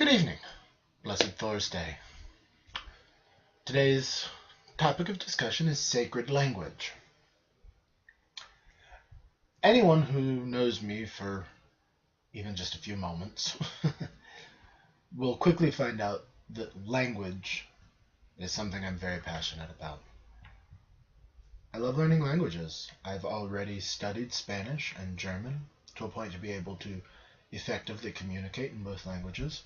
Good evening, blessed Thursday. Today's topic of discussion is sacred language. Anyone who knows me for even just a few moments will quickly find out that language is something I'm very passionate about. I love learning languages. I've already studied Spanish and German to a point to be able to effectively communicate in both languages.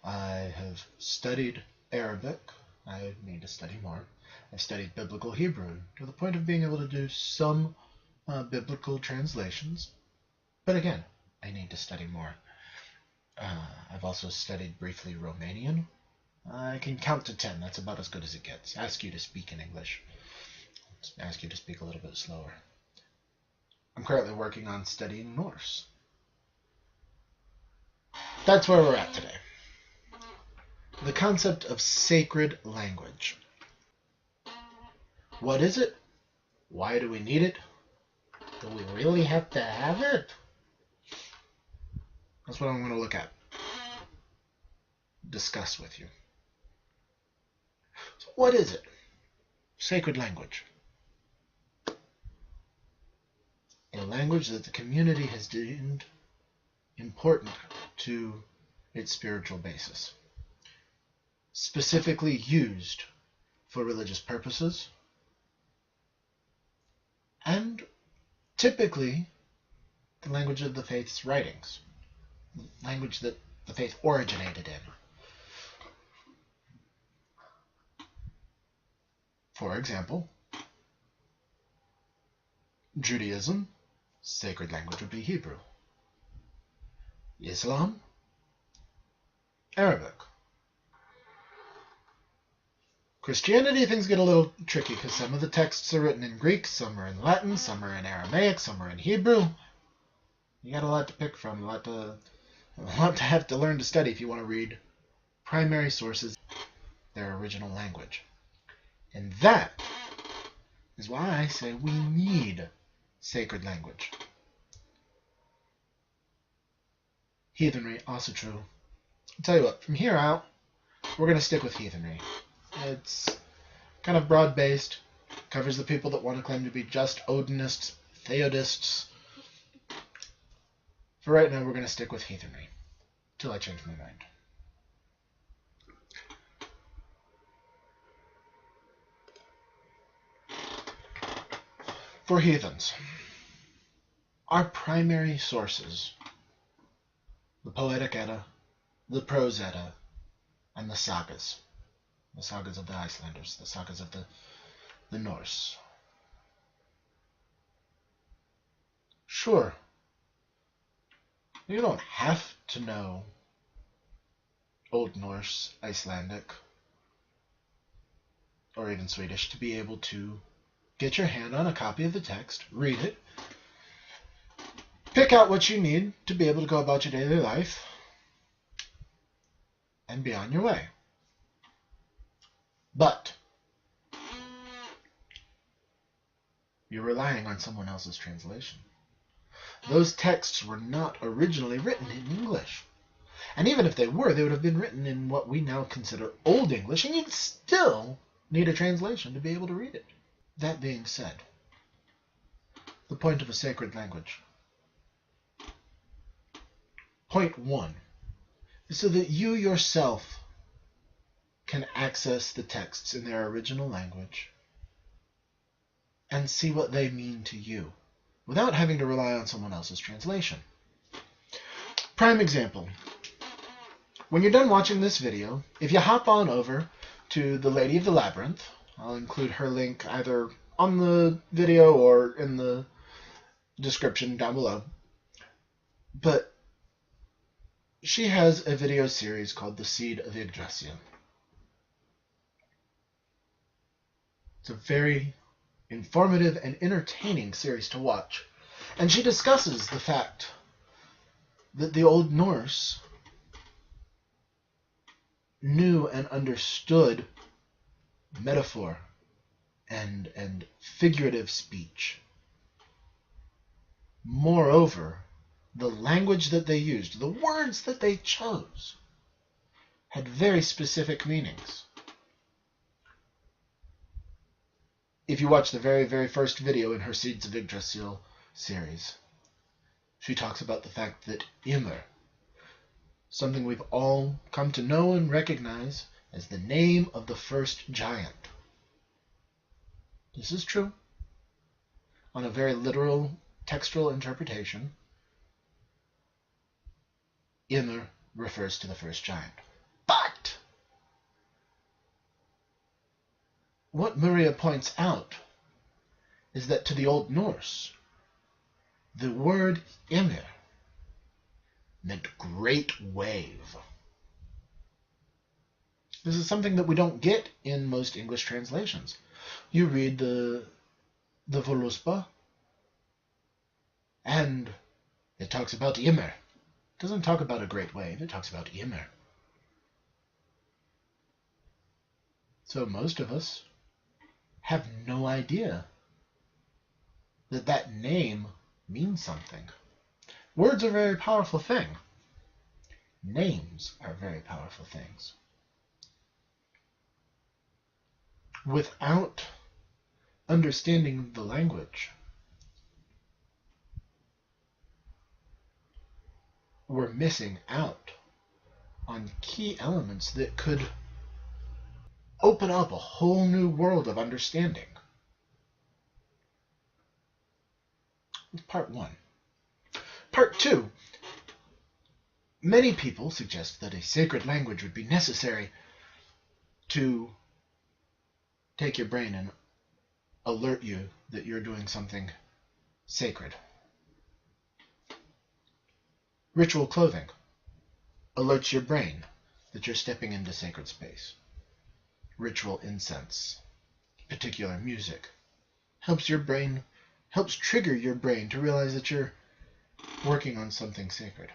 I have studied Arabic. I need to study more. I've studied Biblical Hebrew to the point of being able to do some biblical translations. But again, I need to study more. I've also studied briefly Romanian. I can count to 10. That's about as good as it gets. Ask you to speak in English. Ask you to speak a little bit slower. I'm currently working on studying Norse. That's where we're at today. The concept of sacred language. What is it? Why do we need it? Do we really have to have it? That's what I'm going to look at. Discuss with you. So what is it? Sacred language. A language that the community has deemed important to its spiritual basis. Specifically used for religious purposes, and typically the language of the faith's writings, language that the faith originated in. For example, Judaism, sacred language would be Hebrew. Islam, Arabic. Christianity, things get a little tricky because some of the texts are written in Greek, some are in Latin, some are in Aramaic, some are in Hebrew. You got a lot to pick from, a lot to have to learn to study if you want to read primary sources, their original language. And that is why I say we need sacred language. Heathenry, also true. I'll tell you what, from here out, we're going to stick with heathenry. It's kind of broad-based, covers the people that want to claim to be just Odinists, Theodists. For right now, we're going to stick with heathenry, till I change my mind. For heathens, our primary sources, the Poetic Edda, the Prose Edda, and the sagas. The sagas of the Icelanders, the sagas of the Norse. Sure, you don't have to know Old Norse, Icelandic, or even Swedish to be able to get your hand on a copy of the text, read it, pick out what you need to be able to go about your daily life, and be on your way. But you're relying on someone else's translation. Those texts were not originally written in English. And even if they were, they would have been written in what we now consider Old English, and you'd still need a translation to be able to read it. That being said, the point of a sacred language. Point 1 is so that you yourself can access the texts in their original language and see what they mean to you without having to rely on someone else's translation. Prime example. When you're done watching this video, if you hop on over to The Lady of the Labyrinth, I'll include her link either on the video or in the description down below, but she has a video series called The Seed of Yggdrasil. It's a very informative and entertaining series to watch. And she discusses the fact that the Old Norse knew and understood metaphor and figurative speech. Moreover, the language that they used, the words that they chose, had very specific meanings. If you watch the very, very first video in her Seeds of Yggdrasil series, she talks about the fact that Ymir, something we've all come to know and recognize as the name of the first giant. This is true. On a very literal textual interpretation, Ymir refers to the first giant. But what Maria points out is that to the Old Norse, the word Ymir meant great wave. This is something that we don't get in most English translations. You read the Voluspa, and it talks about Ymir. It doesn't talk about a great wave, it talks about Ymir. So most of us have no idea that that name means something. Words are a very powerful thing. Names are very powerful things. Without understanding the language, we're missing out on key elements that could open up a whole new world of understanding. That's part one. Part two. Many people suggest that a sacred language would be necessary to take your brain and alert you that you're doing something sacred. Ritual clothing alerts your brain that you're stepping into sacred space. Ritual incense, particular music, helps trigger your brain to realize that you're working on something sacred.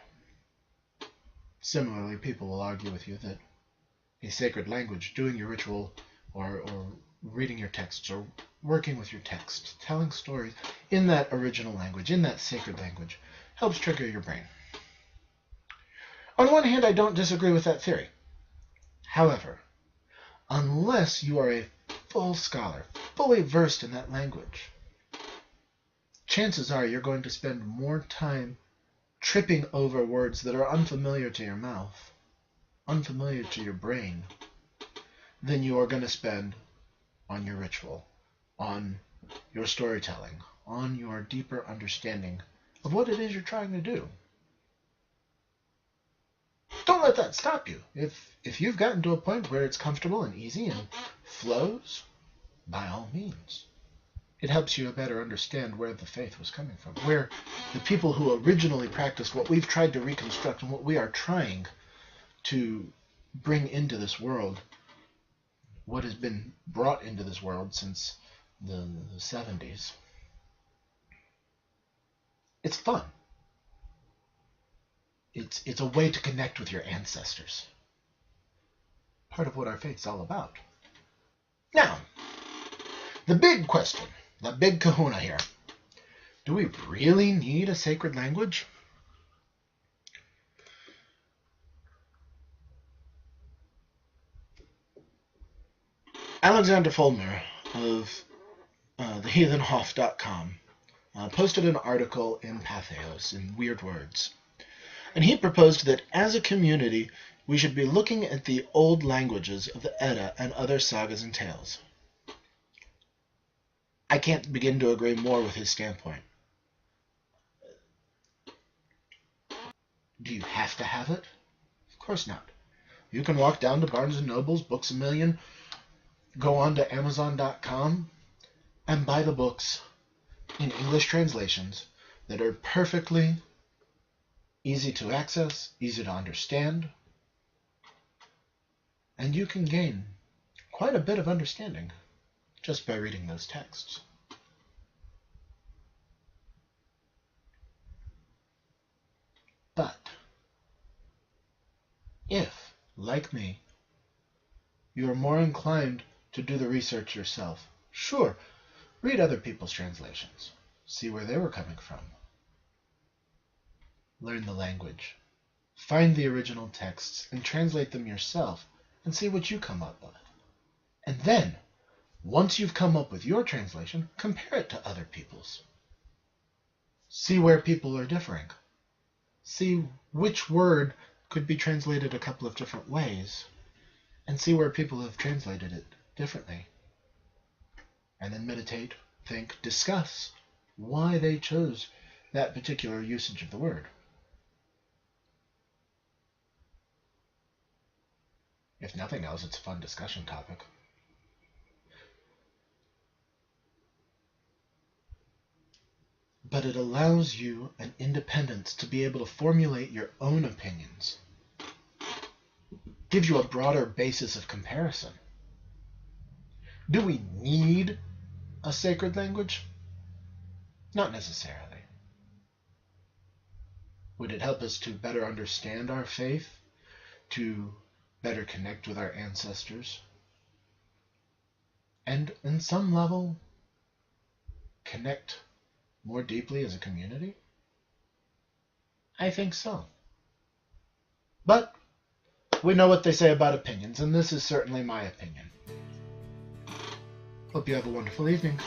Similarly, people will argue with you that a sacred language, doing your ritual or reading your texts or working with your texts, telling stories in that original language, in that sacred language, helps trigger your brain. On one hand, I don't disagree with that theory. However, unless you are a full scholar, fully versed in that language, chances are you're going to spend more time tripping over words that are unfamiliar to your mouth, unfamiliar to your brain, than you are going to spend on your ritual, on your storytelling, on your deeper understanding of what it is you're trying to do. Don't let that stop you. If you've gotten to a point where it's comfortable and easy and flows, by all means. It helps you better understand where the faith was coming from, where the people who originally practiced what we've tried to reconstruct and what we are trying to bring into this world, what has been brought into this world since the 70s. It's fun. It's a way to connect with your ancestors. Part of what our faith's all about. Now, the big question, the big kahuna here. Do we really need a sacred language? Alexander Fulmer of theheathenhof.com posted an article in Patheos, in Weird Words. And he proposed that as a community, we should be looking at the old languages of the Edda and other sagas and tales. I can't begin to agree more with his standpoint. Do you have to have it? Of course not. You can walk down to Barnes & Noble's, Books A Million, go on to Amazon.com, and buy the books in English translations that are perfectly easy to access, easy to understand, and you can gain quite a bit of understanding just by reading those texts. But if, like me, you are more inclined to do the research yourself, sure, read other people's translations, see where they were coming from, learn the language, Find the original texts and translate them yourself and see what you come up with. And then, once you've come up with your translation, compare it to other people's. See where people are differing. See which word could be translated a couple of different ways, and see where people have translated it differently. And then meditate, think, discuss why they chose that particular usage of the word. If nothing else, it's a fun discussion topic. But it allows you an independence to be able to formulate your own opinions. Gives you a broader basis of comparison. Do we need a sacred language? Not necessarily. Would it help us to better understand our faith? To better connect with our ancestors? And in some level, connect more deeply as a community? I think so. But we know what they say about opinions, and this is certainly my opinion. Hope you have a wonderful evening.